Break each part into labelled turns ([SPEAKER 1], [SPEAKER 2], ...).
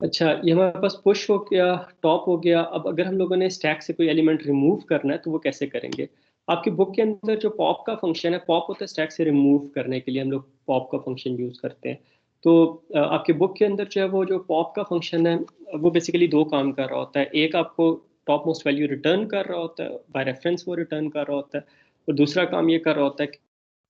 [SPEAKER 1] अच्छा, ये हमारे पास पुश हो गया, टॉप हो गया। अब अगर हम लोगों ने स्टैक से कोई एलिमेंट रिमूव करना है तो वो कैसे करेंगे? आपकी बुक के अंदर जो पॉप का फंक्शन है, पॉप होता है स्टैक से रिमूव करने के लिए हम लोग पॉप का फंक्शन यूज करते हैं। तो आपके बुक के अंदर जो है वो जो पॉप का फंक्शन है वो बेसिकली दो काम कर रहा होता है। एक आपको टॉप मोस्ट वैल्यू रिटर्न कर रहा होता है, बाय रेफरेंस वो रिटर्न कर रहा होता है। और दूसरा काम ये कर रहा होता है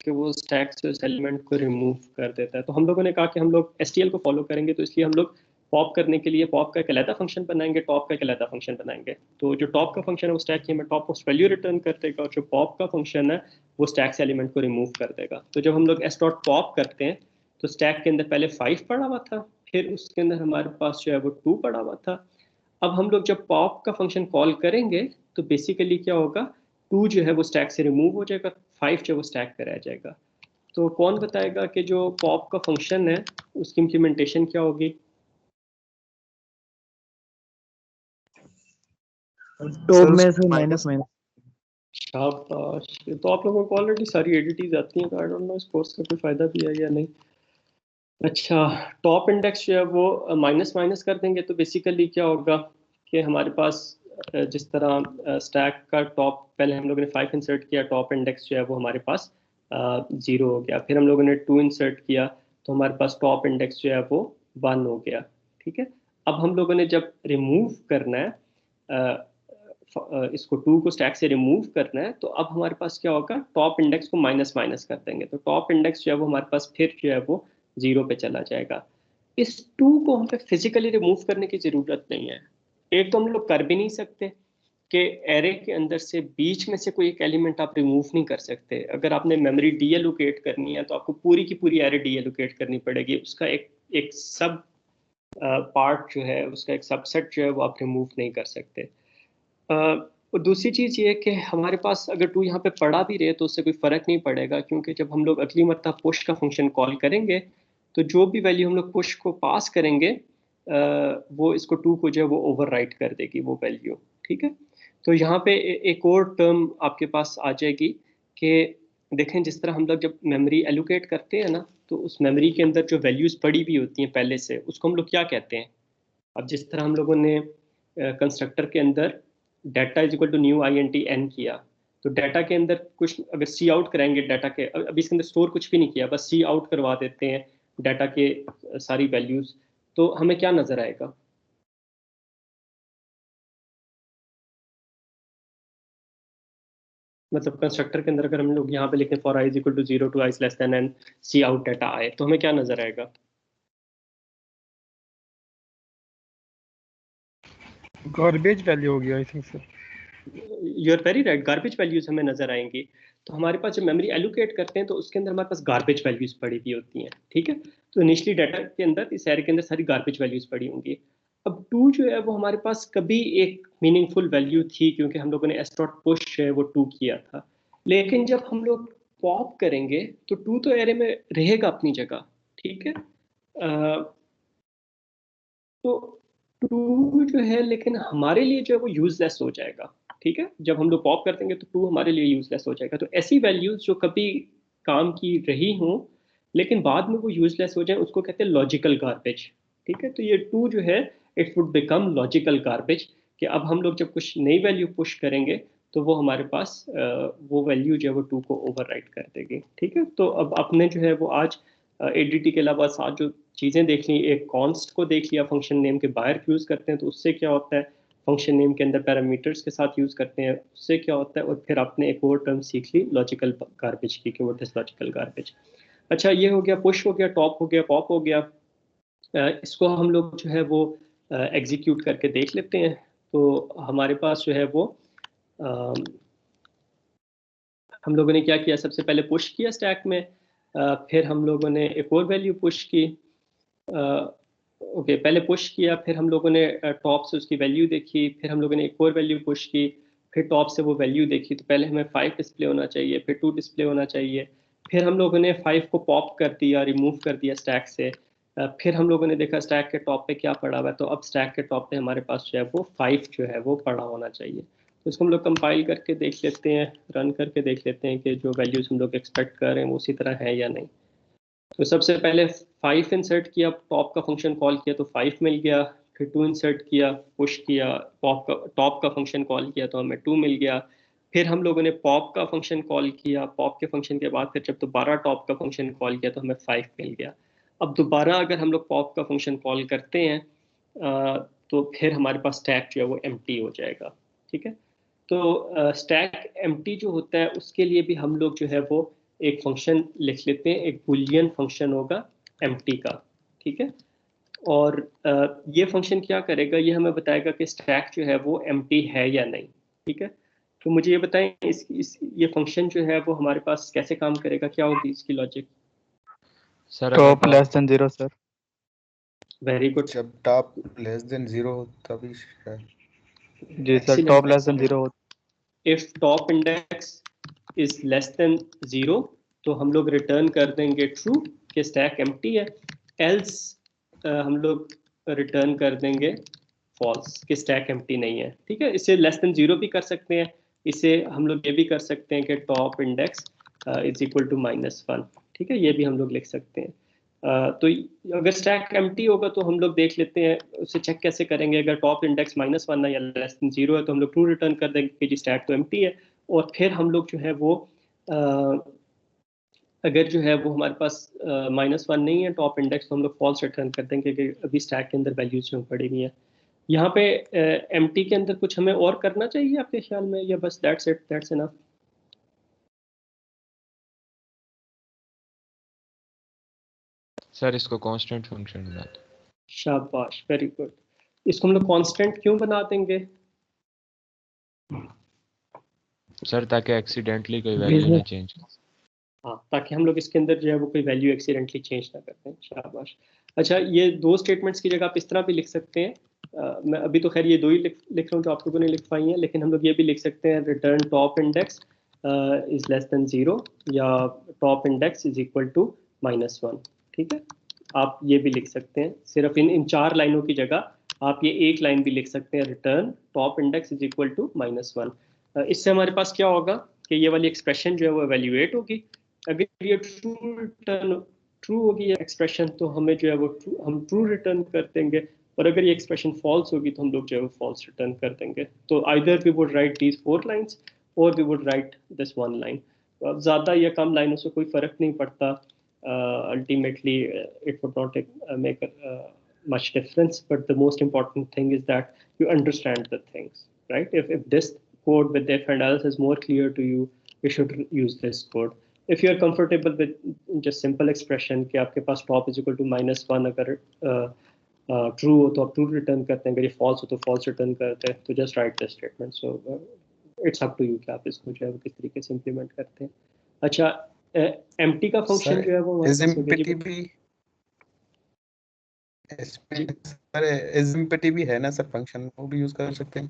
[SPEAKER 1] कि वो स्टैक से उस एलिमेंट को रिमूव कर देता है। तो हम लोगों ने कहा कि हम लोग एसटीएल को फॉलो करेंगे, तो इसलिए हम लोग पॉप करने के लिए पॉप का एक अलहदा फंक्शन बनाएंगे, टॉप का एक अलहदा फंक्शन बनाएंगे। तो जो टॉप का फंक्शन है वो स्टैक की हमें टॉप मोस्ट वैल्यू रिटर्न कर देगा, और जो पॉप का फंक्शन है वो स्टैक से एलिमेंट को रिमूव कर देगा। तो जब हम लोग एस डॉट पॉप करते हैं तो स्टैक के अंदर पहले 5 पड़ा हुआ था, फिर उसके अंदर हमारे पास जो है वो 2 पड़ा हुआ था। अब हम लोग जब पॉप का फंक्शन कॉल करेंगे तो बेसिकली क्या होगा, 2 जो है वो स्टैक से रिमूव हो जाएगा, 5 जो है वो स्टैक पे रह जाएगा। तो कौन बताएगा कि जो पॉप का फंक्शन है उसकी इम्प्लीमेंटेशन क्या होगी?
[SPEAKER 2] टॉप
[SPEAKER 3] सर
[SPEAKER 2] में
[SPEAKER 3] उसको
[SPEAKER 2] से
[SPEAKER 3] माइनस।
[SPEAKER 2] Minus minus.
[SPEAKER 1] शाबाश, तो आप लोगों को ऑलरेडी सारी एडिटीज आती हैं, तो आई डोंट नो इस कोर्स का कोई फायदा भी है या नहीं। अच्छा, टॉप इंडेक्स जो है वो माइनस माइनस कर देंगे तो बेसिकली क्या होगा कि हमारे पास जिस तरह स्टैक का टॉप पहले हम लोगों ने 5 इंसर्ट किया, टॉप इंडेक्स जो है वो हमारे पास 0 हो गया। फिर हम लोगों ने 2 इंसर्ट किया तो हमारे पास टॉप इंडेक्स जो है वो 1 हो गया। ठीक है। अब हम लोगों ने जब रिमूव करना है, इसको 2 को स्टैक से रिमूव करना है, तो अब हमारे पास क्या होगा, टॉप इंडेक्स को माइनस माइनस कर देंगे तो टॉप इंडेक्स जो है वो हमारे पास फिर जो है वो 0 पे चला जाएगा। इस 2 को हमें फिजिकली रिमूव करने की जरूरत नहीं है। एक तो हम लोग कर भी नहीं सकते कि एरे के अंदर से बीच में से कोई एक एलिमेंट आप रिमूव नहीं कर सकते। अगर आपने मेमोरी डीएलोकेट करनी है तो आपको पूरी की पूरी एरे डीएलोकेट करनी पड़ेगी, उसका एक एक सब पार्ट जो है, उसका एक सबसेट जो है वो आप रिमूव नहीं कर सकते। और दूसरी चीज़ ये है कि हमारे पास अगर 2 यहाँ पे पढ़ा भी रहे तो उससे कोई फ़र्क नहीं पड़ेगा, क्योंकि जब हम लोग अगली मरतबा पुश का फंक्शन कॉल करेंगे तो जो भी वैल्यू हम लोग पुश को पास करेंगे वो इसको 2 को जो है वो ओवरराइट कर देगी वो वैल्यू। ठीक है। तो यहाँ पे एक और टर्म आपके पास आ जाएगी कि देखें, जिस तरह हम लोग जब मेमोरी एलोकेट करते हैं ना, तो उस मेमोरी के अंदर जो वैल्यूज़ पड़ी हुई होती हैं पहले से, उसको हम लोग क्या कहते हैं? अब जिस तरह हम लोगों ने कंस्ट्रक्टर के अंदर data is equal to new I N T N किया, तो डाटा के अंदर कुछ अगर सी आउट कराएंगे डाटा के, अभी इसके अंदर स्टोर कुछ भी नहीं किया, बस सी आउट करवा देते हैं डाटा के सारी वैल्यूज, तो हमें क्या नजर आएगा? मतलब कंस्ट्रक्टर के अंदर अगर हम लोग यहाँ पे लिखें for I is equal to 0 to I less than N, cout data आए, तो हमें क्या नजर आएगा?
[SPEAKER 3] गार्बेज वैल्यू होगी I think sir.
[SPEAKER 1] You are very right, garbage values हमें नजर आएंगी। तो हमारे पास जब मेमोरी एलोकेट करते हैं तो उसके अंदर हमारे पास गार्बेज वैल्यूज पड़ी हुई होती हैं। ठीक है। तो इनिशियली डाटा के अंदर, इस एरे के अंदर सारी गार्बेज वैल्यूज पड़ी होंगी। अब 2 जो है वो हमारे पास कभी एक मीनिंगफुल वैल्यू थी, क्योंकि हम लोगों ने एस डॉट पुश जो है वो 2 किया था। लेकिन जब हम लोग पॉप करेंगे तो 2 तो एरे में रहेगा अपनी जगह। ठीक है। तो टू जो है लेकिन हमारे लिए जो है वो यूजलेस हो जाएगा। ठीक है। जब हम लोग पॉप कर देंगे तो टू हमारे लिए यूजलेस हो जाएगा। तो ऐसी वैल्यूज जो कभी काम की रही हों लेकिन बाद में वो यूजलेस हो जाए, उसको कहते हैं लॉजिकल गार्बेज। ठीक है। तो ये टू जो है, it would become logical garbage, कि अब हम लोग जब कुछ नई वैल्यू पुश करेंगे तो वो हमारे पास वो वैल्यू जो है वो टू को ओवरराइट कर देगी। ठीक है। तो अब आपने जो है वो आज एडीटी के अलावा साथ जो चीज़ें देख ली, एक कॉन्स्ट को देख लिया, फंक्शन नेम के बाहर यूज़ करते हैं तो उससे क्या होता है, फंक्शन नेम के अंदर पैरामीटर्स के साथ यूज़ करते हैं उससे क्या होता है, और फिर आपने एक और टर्म सीख ली लॉजिकल गार्बेज की, कि व्हाट इज लॉजिकल गार्बेज। अच्छा, ये हो गया, पुश हो गया, टॉप हो गया, पॉप हो गया। इसको हम लोग जो है वो एग्जीक्यूट करके देख लेते हैं। तो हमारे पास जो है वो हम लोगों ने क्या किया, सबसे पहले पुश किया स्टैक में, फिर हम लोगों ने एक और वैल्यू पुश की। ओके, पहले पुश किया, फिर हम लोगों ने टॉप से उसकी वैल्यू देखी, फिर हम लोगों ने एक और वैल्यू पुश की, फिर टॉप से वो वैल्यू देखी। तो पहले हमें 5 डिस्प्ले होना चाहिए, फिर 2 डिस्प्ले होना चाहिए। फिर हम लोगों ने 5 को पॉप कर दिया, रिमूव कर दिया स्टैक से। फिर हम लोगों ने देखा स्टैक के टॉप पे क्या पड़ा हुआ है, तो अब स्टैक के टॉप पे हमारे पास जो है वो 5 जो है वो पड़ा होना चाहिए। तो इसको हम लोग कंपाइल करके देख लेते हैं, रन करके देख लेते हैं कि जो वैल्यूज हम लोग एक्सपेक्ट कर रहे हैं वो उसी तरह है या नहीं। तो सबसे पहले 5 इंसर्ट किया, टॉप का फंक्शन कॉल किया तो 5 मिल गया। फिर 2 इंसर्ट किया, पुश किया, टॉप का फंक्शन कॉल किया तो हमें 2 मिल गया। फिर हम लोगों ने पॉप का फंक्शन कॉल किया, पॉप के फंक्शन के बाद फिर जब दोबारा टॉप का फंक्शन कॉल किया तो हमें 5 मिल गया। अब दोबारा अगर हम लोग पॉप का फंक्शन कॉल करते हैं तो फिर हमारे पास स्टैक जो है वो एम्प्टी हो जाएगा। ठीक है, तो स्टैक एम्प्टी जो होता है उसके लिए भी हम लोग जो है वो एक फंक्शन लिख लेते हैं, एक बुलियन फंक्शन होगा एम्प्टी का। ठीक है, और ये फंक्शन क्या करेगा, ये हमें बताएगा कि स्टैक जो है वो एम्प्टी है या नहीं। ठीक है, तो मुझे ये बताएं ये फंक्शन जो है वो हमारे पास कैसे काम करेगा, क्या होगी इसकी लॉजिक?
[SPEAKER 2] सर अगर
[SPEAKER 3] top less than 0 sir.
[SPEAKER 1] Very good,
[SPEAKER 4] जब टॉप लेस देन 0 हो तभी शायद।
[SPEAKER 3] जी सर, टॉप लेस देन 0 हो।
[SPEAKER 1] If top index is less than 0 तो हम लोग रिटर्न कर देंगे ट्रू कि स्टैक एम्प्टी है। एल्स हम लोग रिटर्न कर देंगे फॉल्स कि स्टैक एम्प्टी नहीं है। ठीक है, इसे लेस देन 0 भी कर सकते हैं, इसे हम लोग ये भी कर सकते हैं कि top index is equal to -1। ठीक है, ये भी हम लोग लिख सकते हैं। तो अगर स्टैक एम्प्टी होगा तो हम लोग देख लेते हैं उसे चेक कैसे करेंगे। अगर टॉप इंडेक्स -1 है या लेस देन 0 है तो हम लोग ट्रू रिटर्न कर देंगे कि जी स्टैक तो एम्प्टी है। और फिर हम लोग जो है वो अगर जो है वो हमारे पास -1 नहीं है टॉप इंडेक्स तो हम लोग फॉल्स रिटर्न कर देंगे कि अभी स्टैक के अंदर वैल्यूज जो पड़ी हुई है। यहाँ पे एम्प्टी के अंदर कुछ हमें और करना चाहिए आपके ख्याल में, या बस that's it, that's enough?
[SPEAKER 2] Sir इसको कांस्टेंट फंक्शन बना दो।
[SPEAKER 1] शाबाश, वेरी गुड। इसको हम लोग कांस्टेंट क्यों बना देंगे?
[SPEAKER 2] सर ताकि एक्सीडेंटली कोई वैल्यू ना चेंज।
[SPEAKER 1] हाँ, ताकि हम लोग इसके अंदर जो है वो कोई वैल्यू एक्सीडेंटली चेंज ना करते हैं। शाबाश। अच्छा, ये दो स्टेटमेंट्स की जगह आप इस तरह भी लिख सकते हैं। मैं अभी तो खैर ये दो ही लिख रहा हूँ जो आप लोगों ने लिख पाई हैं, लेकिन हम लोग ये भी लिख सकते हैं return top index is less than 0 या top index is equal to -1। ठीक है, आप ये भी लिख सकते हैं। सिर्फ इन इन 4 लाइनों की जगह आप ये एक लाइन भी लिख सकते हैं, return top index is equal to -1। इससे हमारे पास क्या होगा कि ये वाली एक्सप्रेशन जो है वो एवेल्युएट होगी। अगर ये ट्रू होगी ये एक्सप्रेशन तो हमें जो है वो हम ट्रू रिटर्न कर देंगे, और अगर ये एक्सप्रेशन फॉल्स होगी तो हम लोग जो है वो फॉल्स रिटर्न कर देंगे। तो either we would write these 4 lines और we would write this 1 line. ज़्यादा या कम लाइनों से कोई फ़र्क नहीं पड़ता। Ultimately it would not make much difference, but the most important thing is that you understand the things, right? If this code with if and else is more clear to you, you should use this code. If you are comfortable with just simple expression कि आपके पास top is equal to -1, अगर true हो तो आप true return करते हैं, अगर ये false हो तो false return करते हैं, तो just write this statement. So it's up to you कि आप इसको जो है वो किस तरीके से implement करते हैं। अच्छा, एम्प्टी का फंक्शन जो है वो हमारे
[SPEAKER 4] इज
[SPEAKER 1] पास हो गया
[SPEAKER 4] एम्प्टी भी इसमें सर इज एम्प्टी भी है ना सर फंक्शन, वो भी यूज कर सकते हैं।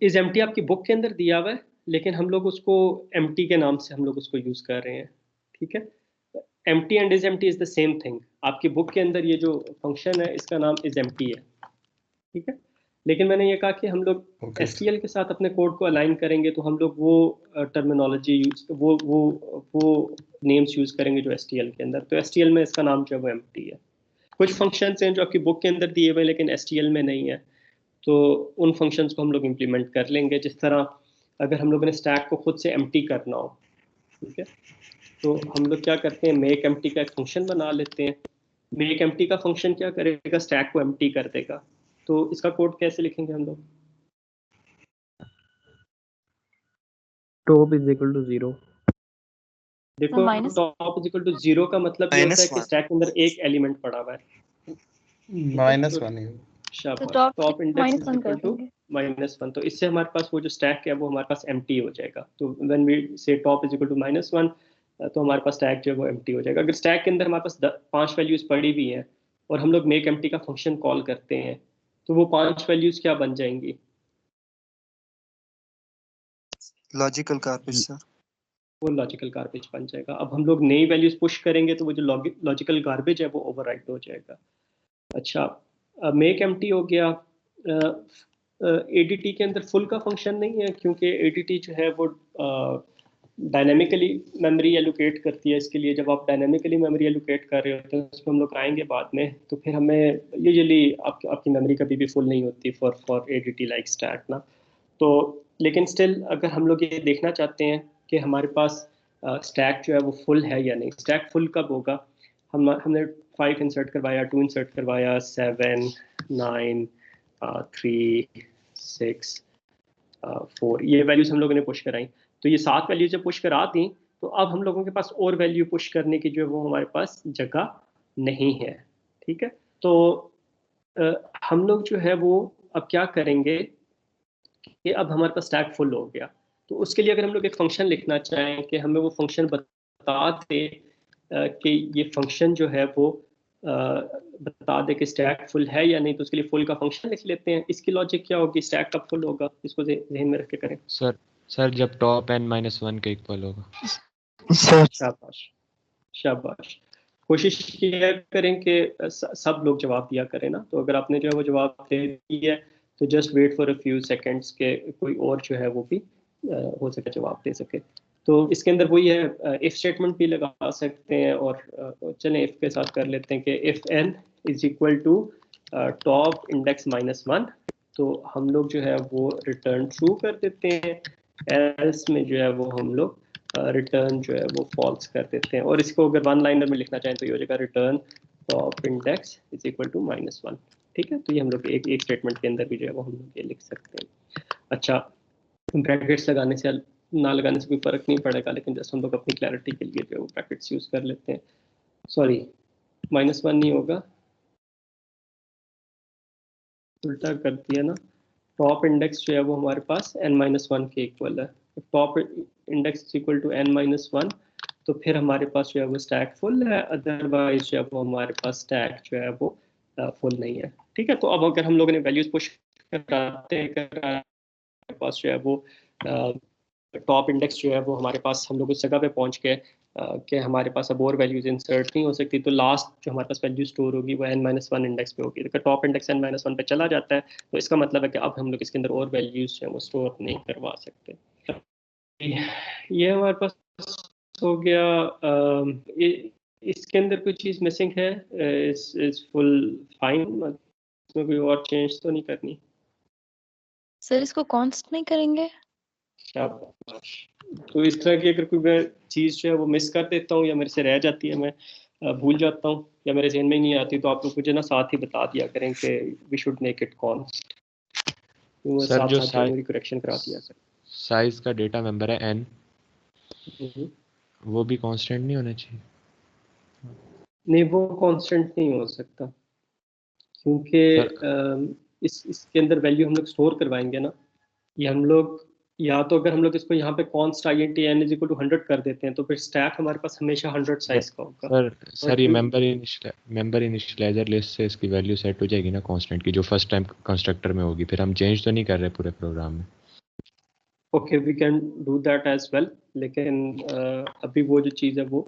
[SPEAKER 1] इज एम्प्टी आपकी बुक के अंदर दिया हुआ है, लेकिन हम लोग उसको एम्प्टी के नाम से हम लोग उसको यूज कर रहे हैं। ठीक है, empty and is empty is the same thing. आपकी बुक के अंदर ये जो फंक्शन है इसका नाम इज एम्प्टी है। ठीक है, लेकिन मैंने ये कहा कि हम लोग
[SPEAKER 4] Okay,
[SPEAKER 1] STL के साथ अपने कोड को अलाइन करेंगे तो हम लोग वो टर्मिनोलॉजी यूज वो नेम्स यूज करेंगे जो STL के अंदर। तो STL में इसका नाम जो है वो एम्प्टी है। कुछ फंक्शंस हैं जो आपकी बुक के अंदर दिए हुए लेकिन STL में नहीं है, तो उन फंक्शंस को हम लोग इम्प्लीमेंट कर लेंगे। जिस तरह अगर हम लोगों ने स्टैक को खुद से एम्प्टी करना हो, ठीक है, तो हम लोग क्या करते हैं, मेक एम्प्टी का एक फंक्शन बना लेते हैं। मेक एम्प्टी का फंक्शन क्या करेगा, स्टैक को एम्प्टी कर देगा। तो इसका कोड कैसे लिखेंगे हम लोग?
[SPEAKER 3] Top is equal to 0।
[SPEAKER 1] देखो, टॉप इज इक्वल टू 0 का मतलब ये होता है कि
[SPEAKER 4] -1
[SPEAKER 1] स्टैक के अंदर एक एलिमेंट पड़ा हुआ है।
[SPEAKER 4] -1 है।
[SPEAKER 1] शाबाश,
[SPEAKER 5] top
[SPEAKER 1] top index is
[SPEAKER 5] -1
[SPEAKER 1] equal
[SPEAKER 5] कर
[SPEAKER 1] टू
[SPEAKER 5] देंगे।
[SPEAKER 1] -1। तो इससे हमारे पास वो जो स्टैक है वो हमारे पास एम्प्टी हो जाएगा। तो व्हेन वी से टॉप इज इक्वल टू -1 तो हमारे पास स्टैक जो है वो एम्प्टी हो जाएगा। अगर स्टैक के अंदर हमारे पास 5 वैल्यूज पड़ी हुई हैं और हम लोग मेक एम्प्टी का फंक्शन कॉल करते हैं तो वो 5 वैल्यूज क्या बन जाएंगी?
[SPEAKER 6] Logical garbage sir.
[SPEAKER 1] वो लॉजिकल गार्बेज बन जाएगा। अब हम लोग नई वैल्यूज पुश करेंगे तो वो जो लॉजिकल गार्बेज है वो ओवरराइट हो जाएगा। अच्छा, मेक एम्प्टी हो गया। ADT के अंदर फुल का फंक्शन नहीं है क्योंकि ADT जो है वो डायनेमिकली मेमोरी एलोकेट करती है। इसके लिए जब आप डायनेमिकली मेमोरी एलोकेट कर रहे होते हैं, उसमें हम लोग आएंगे बाद में, तो फिर हमें यूजुअली आपकी मेमोरी कभी भी फुल नहीं होती फॉर एडीटी लाइक स्टैक ना। तो लेकिन स्टिल अगर हम लोग ये देखना चाहते हैं कि हमारे पास स्टैक जो है वो फुल है या नहीं, स्टैक फुल कब होगा, हमने 5 इंसर्ट करवाया, 2 इंसर्ट करवाया, 7 9 3 6 4, ये वैल्यूज हम लोगों ने पुश कराई। तो ये 7 वैल्यूज जब पुश करा दी, तो अब हम लोगों के पास और वैल्यू पुश करने की जो है वो हमारे पास जगह नहीं है। ठीक है, तो हम लोग जो है वो अब क्या करेंगे कि अब हमारे पास स्टैक फुल हो गया, तो उसके लिए अगर हम लोग एक फंक्शन लिखना चाहें कि हमें वो फंक्शन बता दे कि ये फंक्शन जो है वो बता दे कि स्टैक फुल है या नहीं, तो उसके लिए फुल का फंक्शन लिख लेते हैं। इसकी लॉजिक क्या होगी, स्टैक कब फुल होगा, इसको जहन में रख के करें।
[SPEAKER 2] सर जब टॉप n-1 के इक्वल होगा।
[SPEAKER 6] सर
[SPEAKER 1] शाबाश शाबाश, कोशिश किया करें कि सब लोग जवाब दिया करें ना। तो अगर आपने जो है वो जवाब दे दिया है, तो just wait for a few seconds के कोई और जो है वो भी हो सके जवाब दे सके। तो इसके अंदर वही है, इफ स्टेटमेंट भी लगा सकते हैं, और चलें इफ के साथ कर लेते हैं कि if n is equal to top index -1, तो हम लोग जो है वो रिटर्न ट्रू कर देते हैं, एल्स में जो है वो हम लोग रिटर्न जो है वो फॉल्स कर देते हैं। और इसको अगर वन लाइनर में लिखना चाहें तो ये हो जाएगा return top index is equal to -1। ठीक है, तो ये हम लोग एक स्टेटमेंट के अंदर भी जो है वो हम लोग ये लिख सकते हैं। अच्छा, ब्रैकेट्स लगाने से ना लगाने से कोई फर्क नहीं पड़ेगा, लेकिन जस्ट हम लोग अपनी क्लैरिटी के लिए जो है वो ब्रैकेट्स यूज कर लेते हैं। सॉरी, -1 नहीं होगा, उल्टा कर दिया ना। टॉप इंडेक्स जो है वो हमारे पास n-1 के इक्वल है। Top index equal to n-1, तो फिर हमारे पास जो है वो स्टैक फुल है, अदरवाइज जो है वो हमारे पास स्टैक जो है वो फुल नहीं है। ठीक है, तो अब अगर हम लोगों ने वैल्यूज पुश कराते हैं, पास जो है वो टॉप इंडेक्स जो है वो हमारे पास, हम लोग उस जगह पे पहुंच गए कि हमारे पास अब और वैल्यूज इंसर्ट नहीं हो सकती, तो लास्ट जो हमारे पास वैल्यू स्टोर होगी वो n-1 इंडेक्स पे होगी। अगर टॉप इंडेक्स n-1 पे चला जाता है, तो इसका मतलब है कि अब हम लोग इसके अंदर और वैल्यूज जो है वो स्टोर नहीं करवा सकते। ये हमारे पास हो गया। इसके अंदर कोई चीज़ मिसिंग है, इज फुल फाइन, इसमें कोई और चेंज तो नहीं करनी।
[SPEAKER 5] सर इसको कॉन्स्ट नहीं करेंगे?
[SPEAKER 1] शाबाश। तो इस तरह की अगर कोई मैं चीज़ जो है वो मिस कर देता हूँ या मेरे से रह जाती है, मैं भूल जाता हूँ या मेरे जहन में ही नहीं आती, तो आप लोग मुझे ना साथ ही बता दिया करें कि we should make it const, तो मैं
[SPEAKER 2] सर
[SPEAKER 1] साथ
[SPEAKER 2] जो
[SPEAKER 1] साथ मेरी करेक्शन करा दिया करें।
[SPEAKER 2] साइज का डेटा मेंबर है n,
[SPEAKER 1] हम्म।
[SPEAKER 2] वो भी कांस्टेंट नहीं होना चाहिए?
[SPEAKER 1] नहीं, वो कांस्टेंट नहीं हो सकता, क्योंकि
[SPEAKER 2] सर
[SPEAKER 1] इसके अंदर वैल्यू हम लोग स्टोर करवाएंगे ना। ये हम लोग, या तो अगर हम लोग इसको यहाँ पे const int n is equal to 100 कर देते हैं, तो फिर स्टैक हमारे पास हमेशा 100 साइज का होगा।
[SPEAKER 2] सर ये मेंबर इनिशियलाइजर लिस्ट से इसकी वैल्यू सेट हो जाएगी ना कांस्टेंट की, जो फर्स्ट टाइम कंस्ट्रक्टर में होगी, फिर हम चेंज तो नहीं कर रहे पूरे प्रोग्राम में।
[SPEAKER 1] Okay, we can do that as well, लेकिन अभी वो जो चीज़ है वो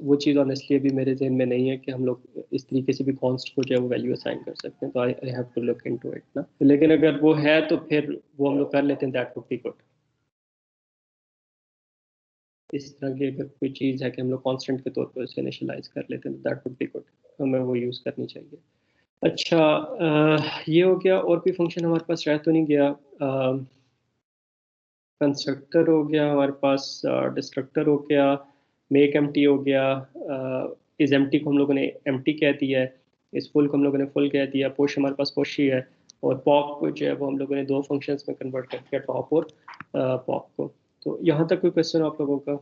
[SPEAKER 1] वो चीज़ ऑनेस्टली अभी मेरे जहन में नहीं है कि हम लोग इस तरीके से भी कॉन्स्ट को जो है वो वैल्यू असाइन कर सकते हैं, तो I have to look into it ना। लेकिन अगर वो है तो फिर वो हम लोग कर लेते हैं, दैट वुड बी गुड। इस तरह की अगर कोई चीज़ है कि हम लोग कांस्टेंट के तौर पर उसे इनिशियलाइज कर लेते हैं, दैट वुड बी गुड, हमें वो यूज़ करनी चाहिए। अच्छा, ये हो गया। और भी फंक्शन हमारे पास रह तो नहीं गया। कंस्ट्रक्टर हो गया हमारे पास, डिस्ट्रक्टर हो गया, मेक एम्प्टी हो गया, इस एम्प्टी को हम लोगों ने एम्प्टी कह दिया है, इस फुल को हम लोगों ने फुल कह दिया, पुश हमारे पास पुश ही है, और पॉप को जो है वो हम लोगों ने दो फंक्शंस में कन्वर्ट कर दिया, टॉप और पॉप को। तो यहाँ तक कोई क्वेश्चन आप लोगों का?